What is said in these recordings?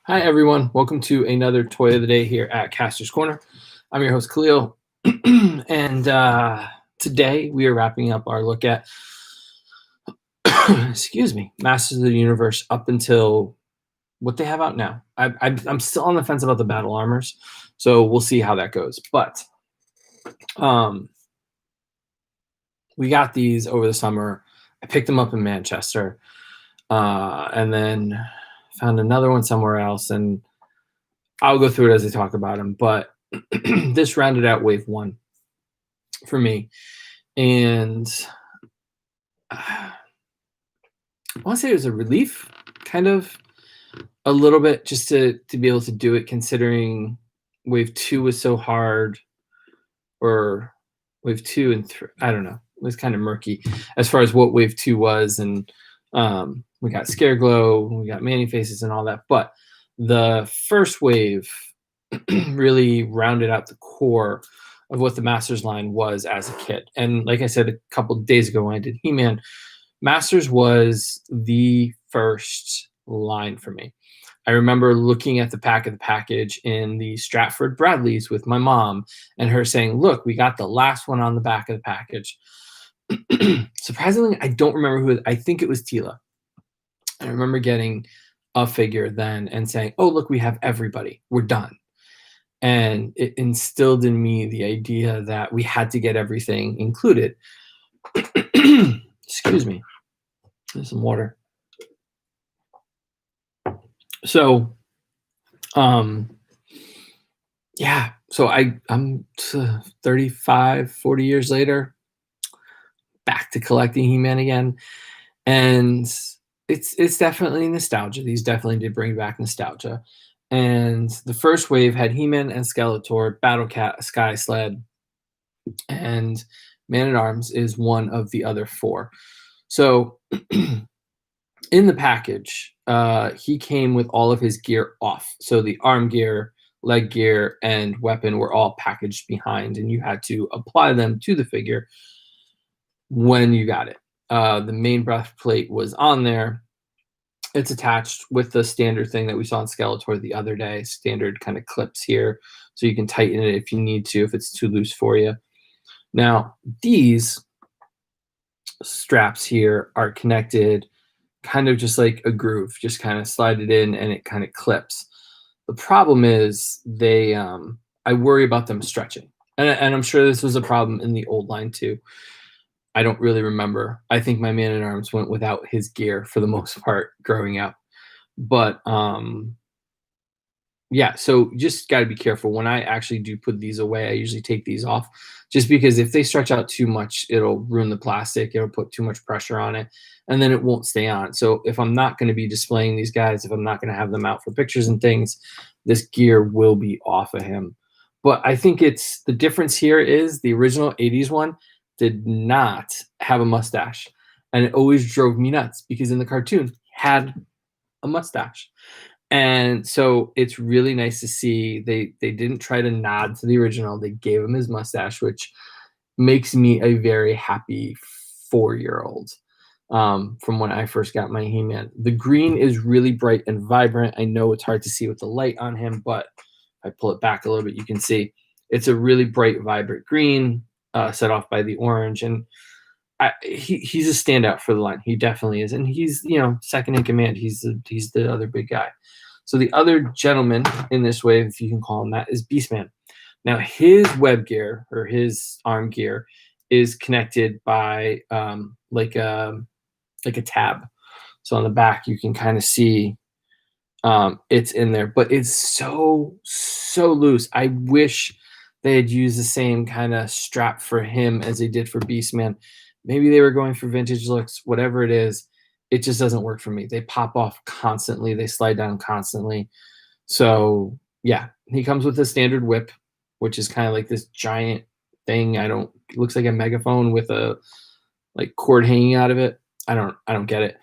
Hi, everyone. Welcome to another Toy of the Day here at Kastor's Corner. I'm your host, Khalil. and today we are wrapping up our look at, excuse me, Masters of the Universe up until what they have out now. I'm still on the fence about the battle armors, so we'll see how that goes. But we got these over the summer. I picked them up in Manchester and then found another one somewhere else, and I'll go through it as I talk about them, but this rounded out wave one for me. And I want to say it was a relief, kind of a little bit, just to be able to do it, considering wave two was so hard, or wave two and three. I don't know. It was kind of murky as far as what wave two was. And we got Scareglow, we got Manny Faces and all that. But the first wave really rounded out the core of what the Masters line was as a kid. And like I said a couple of days ago when I did He-Man, Masters was the first line for me. I remember looking at the back of the package in the Stratford Bradleys with my mom and her saying, "Look, we got the last one on the back of the package." Surprisingly, I don't remember who. I think it was Teela. I remember getting a figure then and saying, "Oh, look, we have everybody. We're done." And it instilled in me the idea that we had to get everything included. Excuse me. There's some water. So, yeah. So I'm 35, 40 years later, back to collecting He-Man again, and it's definitely nostalgia. These definitely did bring back nostalgia. And the first wave had He-Man and Skeletor, Battle Cat, Sky Sled, and Man-at-Arms is one of the other four. So in the package, he came with all of his gear off. So the arm gear, leg gear, and weapon were all packaged behind, and you had to apply them to the figure when you got it. The main breastplate was on there. It's attached with the standard thing that we saw in Skeletor the other day, standard kind of clips here, so you can tighten it if you need to, if it's too loose for you. Now, these straps here are connected kind of just like a groove, just kind of slide it in and it kind of clips. The problem is I worry about them stretching. And I'm sure this was a problem in the old line too. I don't really remember. I think my Man-at-Arms went without his gear for the most part growing up. But yeah, so just got to be careful. When I actually do put these away, I usually take these off, just because if they stretch out too much, it'll ruin the plastic. It'll put too much pressure on it, and then it won't stay on. So if I'm not going to be displaying these guys, if I'm not going to have them out for pictures and things, this gear will be off of him. But I think it's the difference here is the original 80s one did not have a mustache, and it always drove me nuts because in the cartoon he had a mustache. And so it's really nice to see they didn't try to nod to the original. They gave him his mustache, which makes me a very happy 4-year-old. From when I first got my He-Man. The green is really bright and vibrant. I know it's hard to see with the light on him, but if I pull it back a little bit, you can see it's a really bright, vibrant green, set off by the orange. And he's a standout for the line. He definitely is. And he's, second in command. He's the other big guy. So the other gentleman in this wave, if you can call him that, is Beastman. Now his web gear or his arm gear is connected by like a tab. So on the back you can kind of see it's in there, but it's so loose. I wish they had used the same kind of strap for him as they did for Beastman. Maybe they were going for vintage looks, whatever it is. It just doesn't work for me. They pop off constantly. They slide down constantly. So yeah, he comes with a standard whip, which is kind of like this giant thing. It looks like a megaphone with a like cord hanging out of it. I don't get it.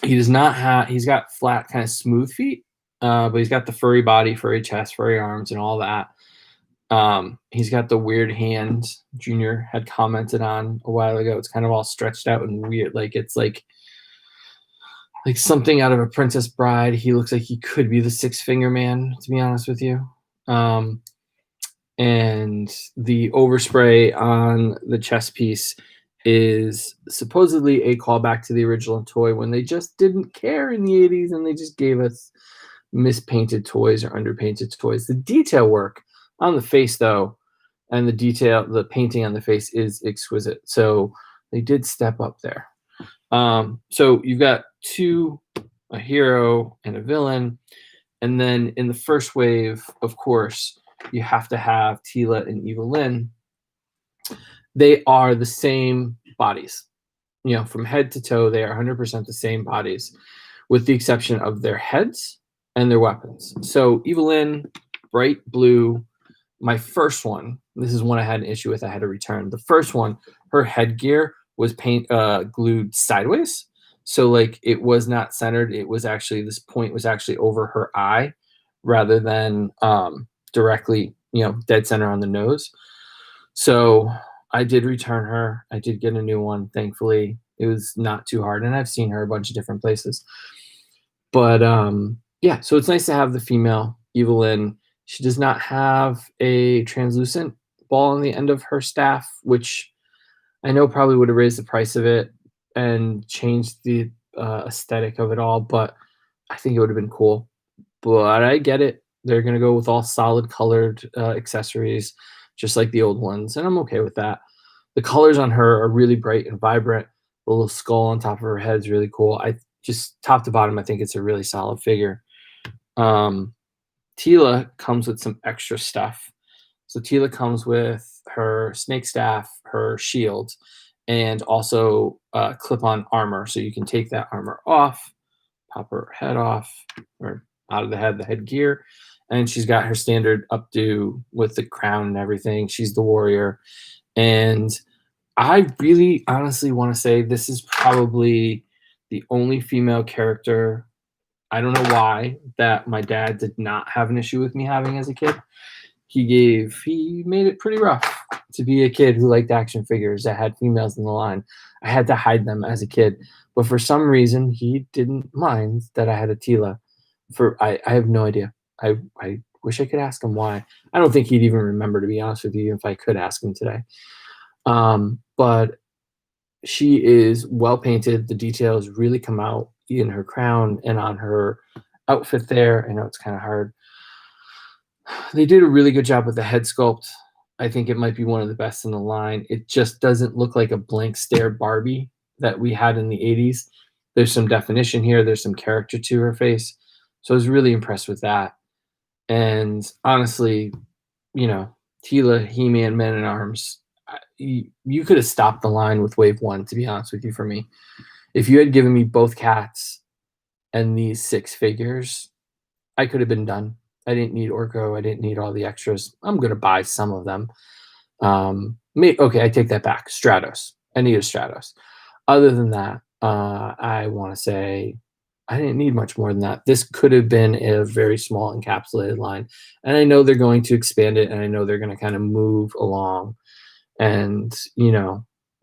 He does not have, he's got flat kind of smooth feet, but he's got the furry body, furry chest, furry arms, and all that. He's got the weird hand Junior had commented on a while ago. It's kind of all stretched out and weird. Like it's like like something out of a Princess Bride. He looks like he could be the Six Finger Man, to be honest with you. Um, and the overspray on the chest piece is supposedly a callback to the original toy when they just didn't care in the 80s and they just gave us mispainted toys or underpainted toys. The detail work on the face, though, and the painting on the face is exquisite. So they did step up there. So you've got two, a hero and a villain. And then in the first wave, of course, you have to have Teela and Evelyn. They are the same bodies. From head to toe, they are 100% the same bodies, with the exception of their heads and their weapons. So Evelyn, bright blue. My first one, this is one I had an issue with. I had to return. The first one, her headgear was glued sideways. So like it was not centered. It was actually, this point was actually over her eye rather than directly, dead center on the nose. So I did return her. I did get a new one, thankfully. It was not too hard, and I've seen her a bunch of different places. But yeah, so it's nice to have the female Evelyn. She does not have a translucent ball on the end of her staff, which I know probably would have raised the price of it and changed the aesthetic of it all, but I think it would have been cool. But I get it. They're going to go with all solid colored accessories, just like the old ones, and I'm okay with that. The colors on her are really bright and vibrant. The little skull on top of her head is really cool. I just top to bottom, I think it's a really solid figure. Teela comes with some extra stuff. So Teela comes with her snake staff, her shield, and also clip-on armor. So you can take that armor off, pop her head off, or out of the headgear, and she's got her standard updo with the crown and everything. She's the warrior. And I really honestly want to say this is probably the only female character, I don't know why, that my dad did not have an issue with me having as a kid. He made it pretty rough to be a kid who liked action figures that had females in the line. I had to hide them as a kid. But for some reason, he didn't mind that I had a Teela. I have no idea. I wish I could ask him why. I don't think he'd even remember, to be honest with you, if I could ask him today. But she is well painted. The details really come out in her crown and on her outfit there. I know it's kind of hard. They did a really good job with the head sculpt. I think it might be one of the best in the line. It just doesn't look like a blank stare Barbie that we had in the 80s. There's some definition here. There's some character to her face. So I was really impressed with that. And honestly, Teela, He-Man, Man-at-Arms, you could have stopped the line with wave one, to be honest with you, for me. If you had given me both cats and these 6 figures, I could have been done. I didn't need Orko. I didn't need all the extras. I'm going to buy some of them. Okay, I take that back. Stratos. I need a Stratos. Other than that, I want to say I didn't need much more than that. This could have been a very small encapsulated line. And I know they're going to expand it, and I know they're going to kind of move along and,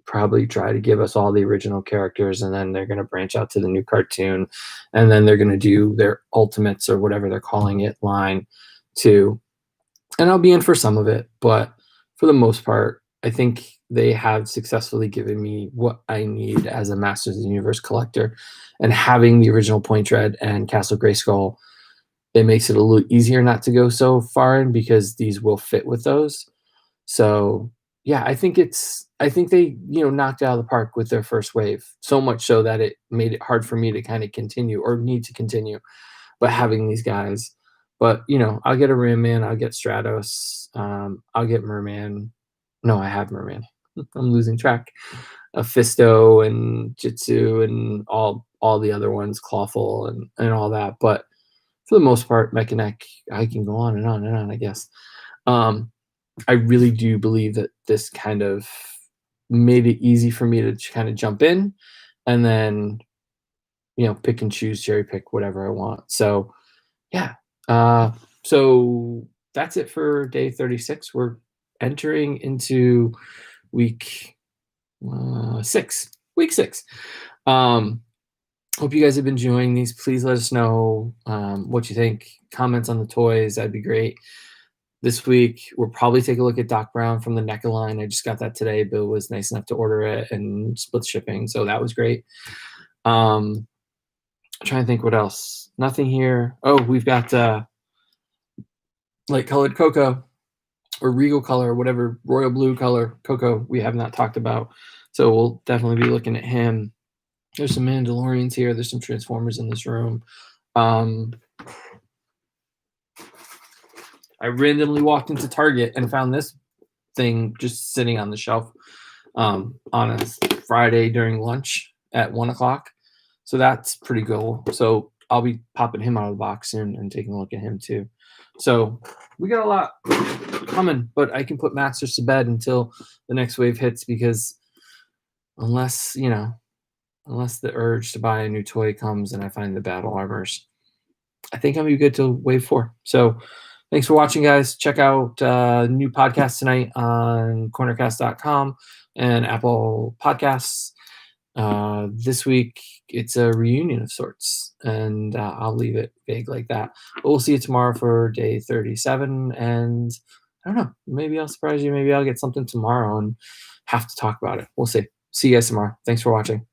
probably try to give us all the original characters, and then they're going to branch out to the new cartoon, and then they're going to do their ultimates or whatever they're calling it line too. And I'll be in for some of it, but for the most part, I think they have successfully given me what I need as a Masters of the Universe collector. And having the original Point Dread and Castle Grayskull, it makes it a little easier not to go so far in, because these will fit with those. So yeah, I think they, knocked it out of the park with their first wave, so much so that it made it hard for me to kind of continue or need to continue. But having these guys, but I'll get a Ram Man, I'll get Stratos, I'll get Merman. No, I have Merman. I'm losing track. Fisto and Jitsu and all the other ones, Clawful and all that. But for the most part, Mechanic, I can go on and on and on, I guess. I really do believe that this kind of made it easy for me to kind of jump in and then, pick and choose, cherry pick whatever I want. So yeah. So that's it for day 36. We're entering into week 6. Week 6. Hope you guys have been enjoying these. Please let us know what you think. Comments on the toys, that'd be great. This week, we'll probably take a look at Doc Brown from the NECA line. I just got that today. Bill was nice enough to order it and split shipping, so that was great. I'm trying to think what else. Nothing here. Oh, we've got light colored Coco or Regal color, whatever, royal blue color Coco we have not talked about. So we'll definitely be looking at him. There's some Mandalorians here. There's some Transformers in this room. I randomly walked into Target and found this thing just sitting on the shelf on a Friday during lunch at 1 o'clock. So that's pretty cool. So I'll be popping him out of the box soon and taking a look at him too. So we got a lot coming, but I can put Masters to bed until the next wave hits, because unless the urge to buy a new toy comes and I find the battle armors, I think I'm good till wave 4. So thanks for watching, guys. Check out new podcast tonight on cornercast.com and Apple Podcasts. This week, it's a reunion of sorts, and I'll leave it vague like that. But we'll see you tomorrow for day 37, and I don't know, maybe I'll surprise you. Maybe I'll get something tomorrow and have to talk about it. We'll see. See you guys tomorrow. Thanks for watching.